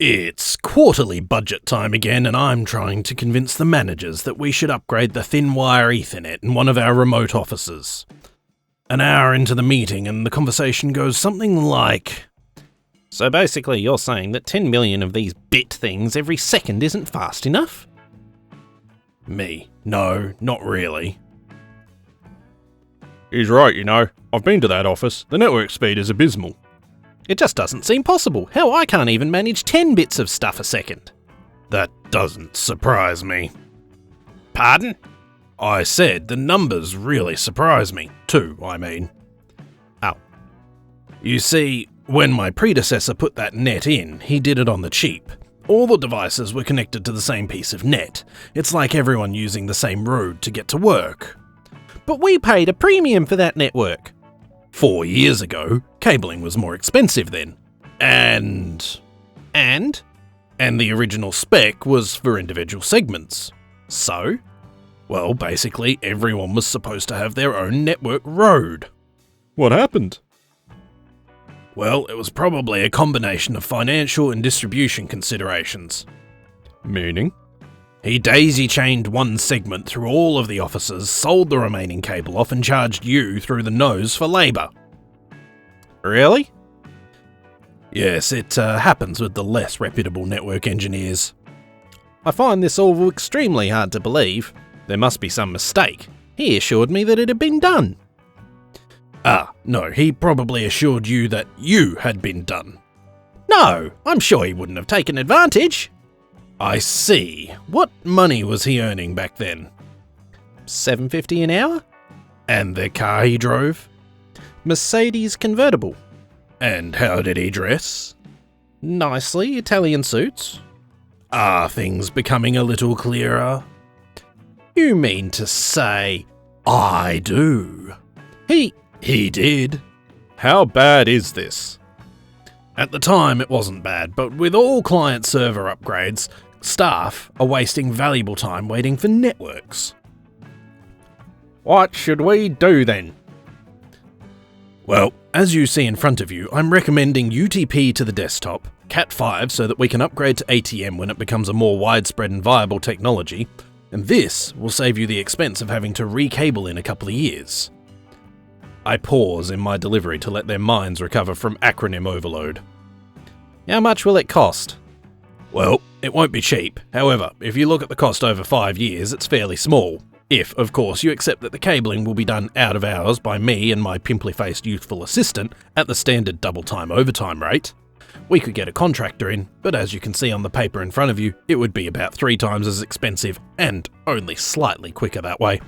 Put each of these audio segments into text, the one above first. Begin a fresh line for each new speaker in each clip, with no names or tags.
It's quarterly budget time again, and I'm trying to convince the managers that we should upgrade the thin wire Ethernet in one of our remote offices. An hour into the meeting and the conversation goes something like, "So basically you're saying that 10 million of these bit things every second isn't fast enough?" Me: "No, not really."
He's right, you know. I've been to that office. The network speed is abysmal.
"It just doesn't seem possible. Hell, I can't even manage 10 bits of stuff a second."
That doesn't surprise me.
Pardon?
I said the numbers really surprise me. Too, I mean.
Oh.
You see, when my predecessor put that net in, he did it on the cheap. All the devices were connected to the same piece of net. It's like everyone using the same road to get to work.
But we paid a premium for that network.
4 years ago, cabling was more expensive then. And the original spec was for individual segments.
So?
Well, basically, everyone was supposed to have their own network road.
What happened?
Well, it was probably a combination of financial and distribution considerations.
Meaning?
He daisy-chained one segment through all of the offices, sold the remaining cable off and charged you through the nose for labour.
Really?
Yes, it happens with the less reputable network engineers.
I find this all extremely hard to believe. There must be some mistake. He assured me that it had been done.
Ah, no, he probably assured you that you had been done.
No, I'm sure he wouldn't have taken advantage.
I see. What money was he earning back then?
$7.50 an hour?
And the car he drove?
Mercedes convertible.
And how did he dress?
Nicely, Italian suits.
Are things becoming a little clearer?
You mean to say...
I do. He did.
How bad is this?
At the time, it wasn't bad, but with all client server upgrades, staff are wasting valuable time waiting for networks.
What should we do then?
Well, as you see in front of you, I'm recommending UTP to the desktop, Cat5 so that we can upgrade to ATM when it becomes a more widespread and viable technology, and this will save you the expense of having to re-cable in a couple of years. I pause in my delivery to let their minds recover from acronym overload.
How much will it cost?
Well, it won't be cheap. However, if you look at the cost over 5 years, it's fairly small. If, of course, you accept that the cabling will be done out of hours by me and my pimply-faced youthful assistant at the standard double-time overtime rate. We could get a contractor in, but as you can see on the paper in front of you, it would be about 3 times as expensive and only slightly quicker that way.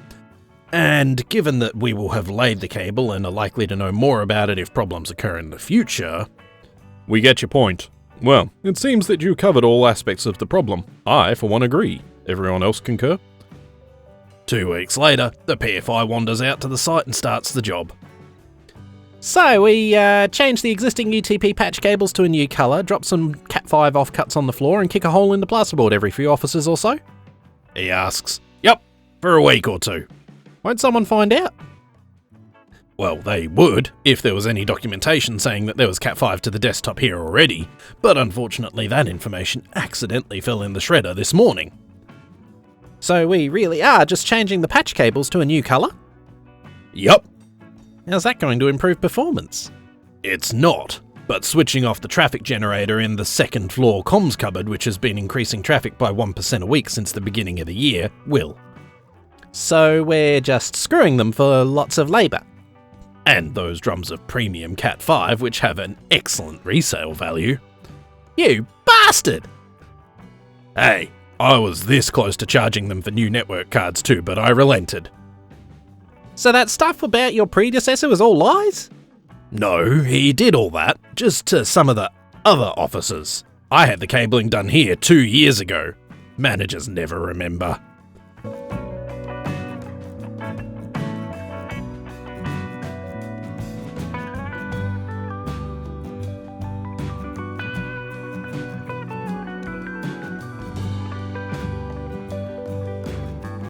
And given that we will have laid the cable and are likely to know more about it if problems occur in the future...
We get your point. Well, it seems that you covered all aspects of the problem. I, for one, agree. Everyone else concur?
2 weeks later, the PFI wanders out to the site and starts the job.
So we change the existing UTP patch cables to a new colour, drop some Cat5 offcuts on the floor and kick a hole in the plasterboard every few offices or so?
He asks. Yep, for a week or 2.
Won't someone find out?
Well, they would, if there was any documentation saying that there was Cat5 to the desktop here already, but unfortunately that information accidentally fell in the shredder this morning.
So we really are just changing the patch cables to a new colour?
Yup.
How's that going to improve performance?
It's not, but switching off the traffic generator in the second floor comms cupboard, which has been increasing traffic by 1% a week since the beginning of the year, will.
So we're just screwing them for lots of labour.
And those drums of premium Cat5, which have an excellent resale value.
You bastard!
Hey, I was this close to charging them for new network cards too, but I relented.
So that stuff about your predecessor was all lies?
No, he did all that, just to some of the other offices. I had the cabling done here 2 years ago. Managers never remember.